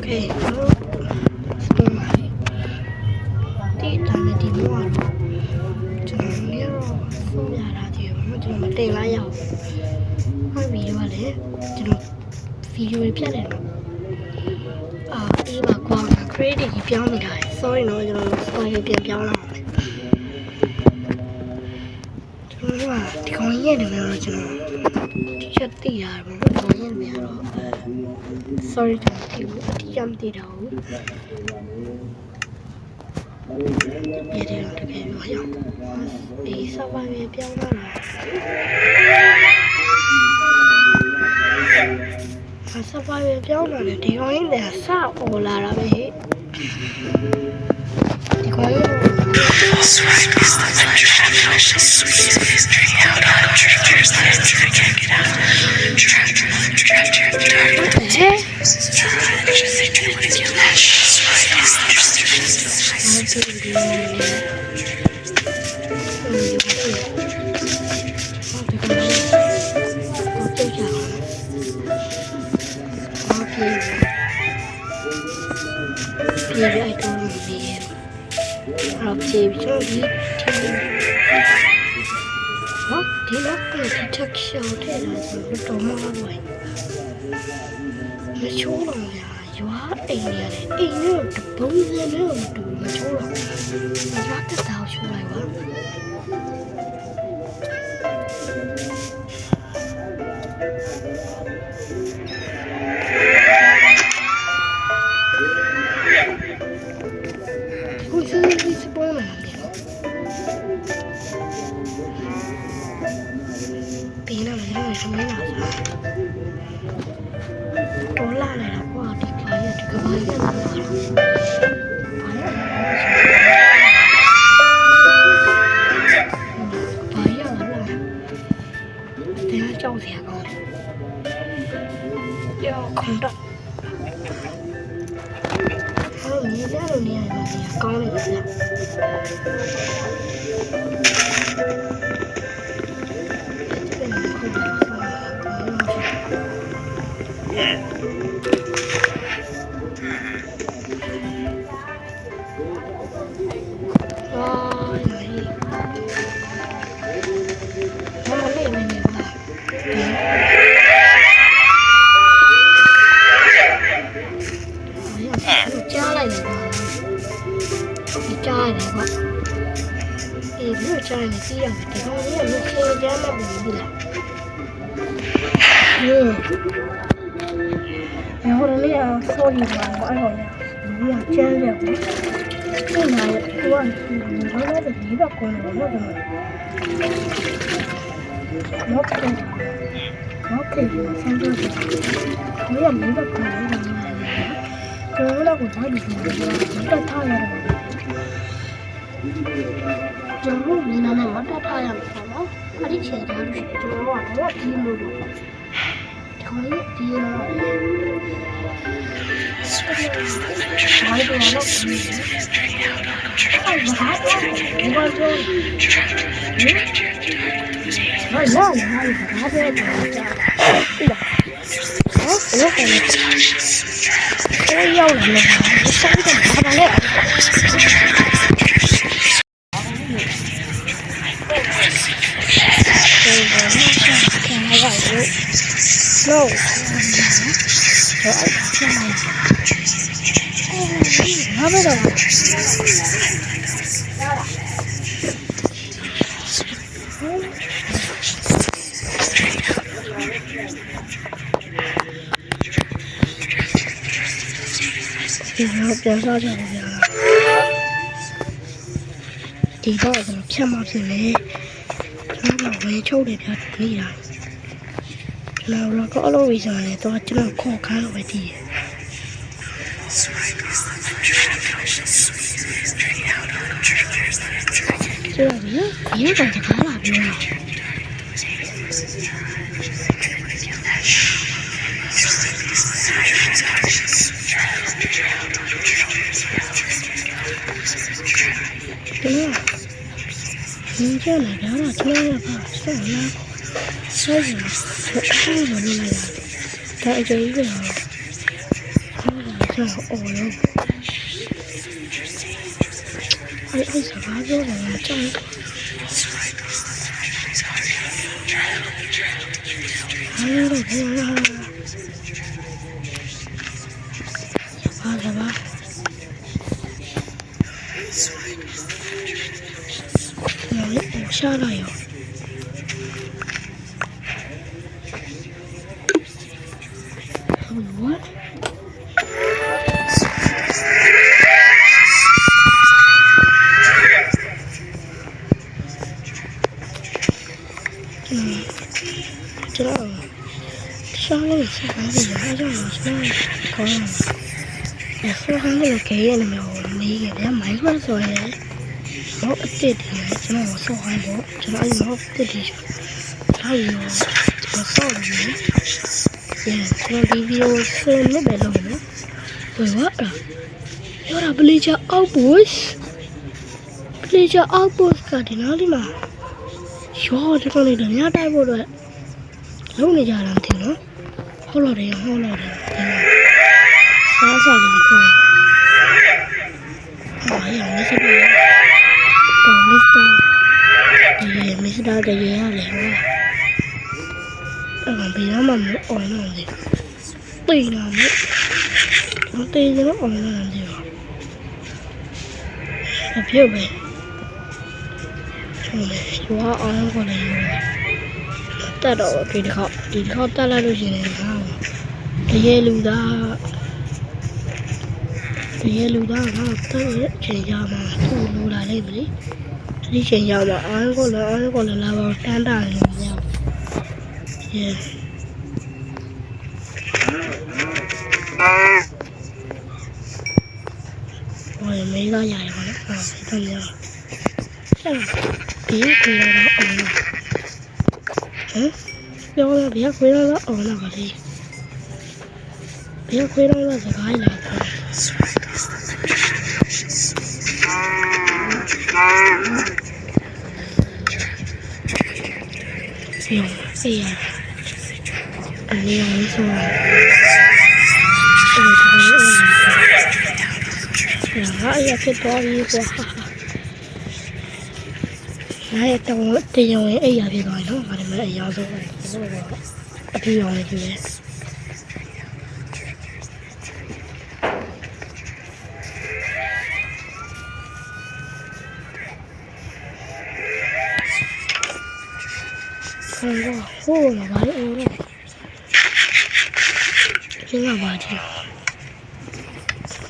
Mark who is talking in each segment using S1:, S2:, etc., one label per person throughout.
S1: Okay, so đi làm cái gì nữa cho nó nhớ số nhà là thì nó cho nó tiền lại giàu hai video đấy cho nó video đi phía này đi mà qua credit thì béo mình này sorry nó cho nó coi cái tiền béo nào cho nó là thì có gì được rồi cho nó chất tỷ à mà có gì được rồi sorry cho nó thì trăm tỷ đâu vậy thì nó thực hiện rõ ràng ý sao ba mẹ béo đó là sao ba mẹ béo đó thì có những là sao ồ là vậy thì có những I don't believe I'll save your video. What did I do to take shot at the tomorrow? The children, you are a year to believe the room to the children. Not the house I want. Tí nào nó không biết là sao đó là này là qua thì phải là cái bài cái nào phải là thế nó trâu thẻ con cho không đợi không như thế đâu nè mà thì con này được trai này kia thì không biết là lúc xe giá nó bị là nếu nó là xôi thì mà mọi người bây giờ chơi được cái này luôn nó được lý vào con nó được nó kì mà xem thôi thì nó là lý vào con nó là của nó được nó là thay rồi 저는 미나는 맡아봐야 하고 아직 제대로 좋아하고 이모로 저희 뒤에 많이 들어가고 No. Thì đó là xem một gì này nó là về châu để đặt cái gì nào là có lối bây giờ này tôi chỉ làm khó khăn vậy thì chứ là biết còn thì khá là nhiều đúng không? Nhưng chứ này đó là chưa là phải sao rồi hai rồi này là tại giấy rồi ကျွန်တော်အော်ရောအဲ့စကားပြောတယ်မကြောက်ဘူးဟာလို့ဘာရှာလာရောwhatကျွန်တော်ရှာလို့စကားပြောရအောင်ရှာခေါင်းဆောင်းလို့ကြည့်ရတယ်မျိုးနေကြတယ်မိုင်းခွန်းဆိုရင်တော့အစ်စ်တယ်ကျွန်တော်ဆောင်းဖို့ကျွန်တော်အဲ့လိုတစ်တည်းထားရတော့ဆောင်းနေတယ်ကျွန်တော်ဒီဗီဒီယိုဆင်းနေတယ်လို့နော်ဘယ်ว่าရောတာပလီချာအောက်ပို့ကဒီနားလေးမှာရောတော်တော်လေးညတိုက်ဖို့တော့လုံးနေကြတာမသိနော်ဟုတ်လို့တယ်စားစားလေးကိုဟာရမစပါတော့မစ္စတာတရေရတယ်ဟောအဲ့ဘယ်တော့မှမအော်လို့လေပြေးတော့မတေးရောအော်လို့လေအပြုတ်ပဲဟုတ်လေရွာအောင်ကိုလည်းတက်တော့ဒီတစ်ခေါက်တက်လာလို့ရှိရင်ဟာတရေလူသားကတက်ရဲ့ချိန်ရမှာသူ့လိုလာလိုက်ပြီဒီချိန်ရောက်တော့အားကိုလည်းလာပါတန်းတာနေရရေဟိုမေးတော့ရရပါလားတော့ရဆက်ဒီခွေးတော့အောင်လားပြောရဗျာခွေးတော့အောင်လားပါလေဗျာခွေးတော့စကားလာတယ်ဆေးရအလေးအောင်ဆိုတော့ဟာရဖြစ်တော့ပြီကွာအဲ့တော့တရားဝင်အဲ့ရဖြစ်သွားတယ်နော်ဒါပေမဲ့အရာဆုံးအပြည့်အောင်လေးကြည့်လေဟိုလာပါလေအော်ကျင်းလာပါကြည့်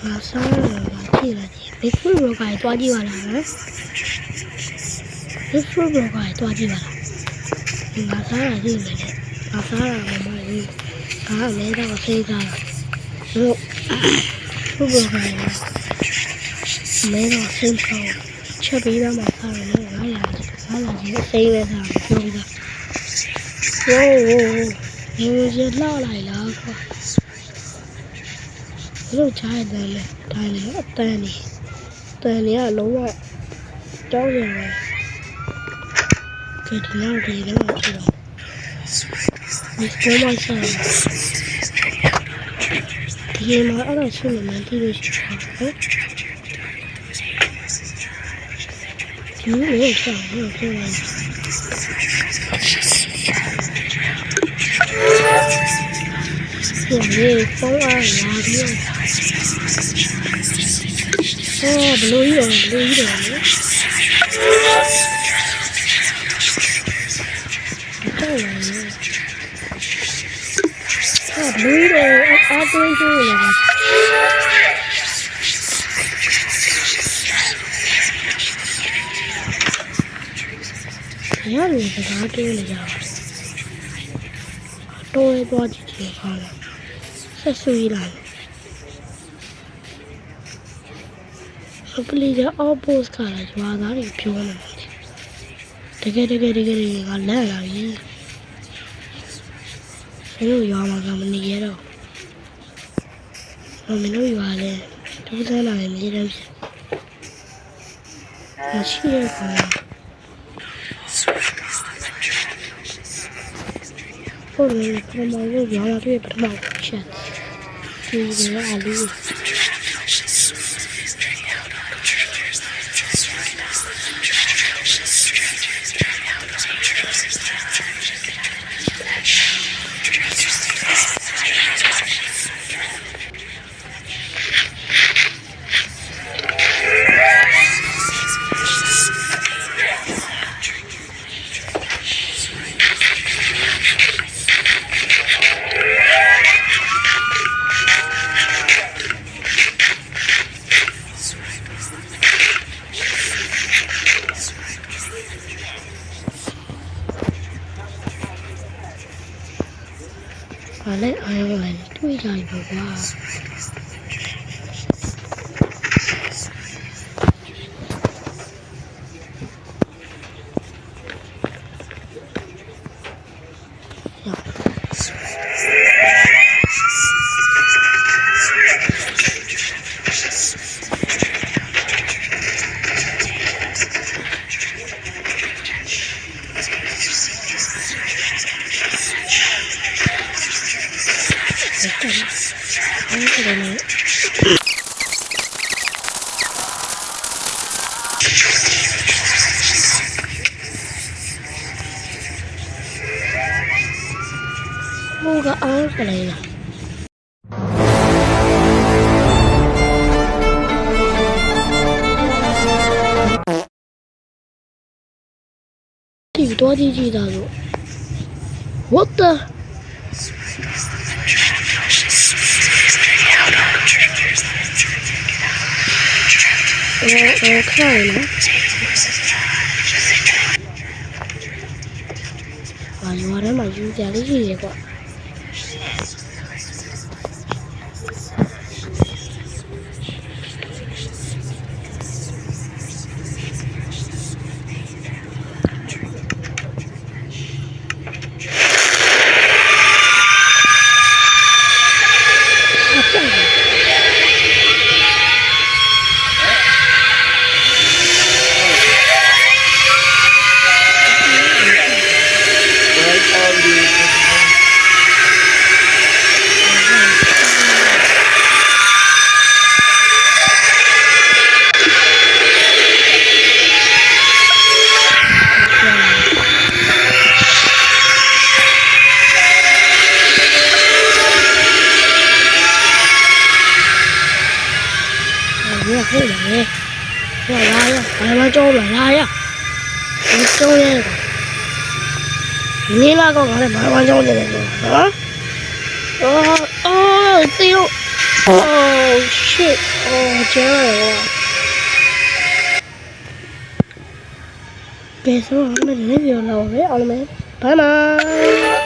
S1: ငါစားရတာကြည့်လိုက်ဘစ်ဖူးရောကတွားကြည့်ပါလားဘစ်ဖူးရောကတွားကြည့်ပါလားငါစားရကြည့်မယ်ငါစားရမှာမဟုတ်ဘူးငါလည်းတော့ဆေးစားတာလို့ဖူးရောကလည်းတော့ဆေးစားချက်ပြီးတော့မှစားရတယ်ငါလာကြည့်ဆေးပဲစားပြောပြီးသားโอ้โหရေလှလိုက်လားကွာဘလို့ချားတယ်လေဒါလည်းအတန်နေကလုံးဝကြောက်ရတယ်ကဲဒီလောက်ဒီလည်းမဖြစ်တော့ဒီကောမဆာဒီမှာအဲ့ဒါရှိနေမှဒီလိုရှိတာဟုတ်ဒီလိုဆောင်းလို့ပြောလိုက်ဒီဖုန်းအားလာပြီးဘလို့ရောလေတော့ဘလို့ရောအားသွေးလို့လာရတယ်စကားပြောနေကြတော့တော့ကြည့်ကြည့်ပါလားဆက်ဆွေးလာတယ်ပလီကအော်ပို့စ်ကလည်းရွာသားတွေပြောနေတယ်တကယ်ကလက်လာပြီမင်းတို့ရွာမှာကမနေရတော့မင်းတို့ရွာလဲဒုစရလာရင်မြေတမ်းဖြစ်မရှိရပါဘူးဟုတ်တယ်ပထမဆုံးရွာလာတွေ့ပထမချက် ဒီလိုအလူဘာလဲအားရပါလဲတွေးကြပြီပေါ့ကွာဟိုကအားကလေးလားဒီတော့ကြည့်တာလို့ What the Okay နော်ရွာထဲမှာယူကြလေးရှိရေကွာဟုတ်တယ်ဟိုလာရဘာမှကြောက်လာရဒီကြောက်ရဲနေလာကောငါလည်းဘာမှကြောက်နေတယ်နော်အော်တီယို oh shit ကျဲဘယ်ဆိုမှမနေပြောတော့ပဲအားလုံးပဲ bye bye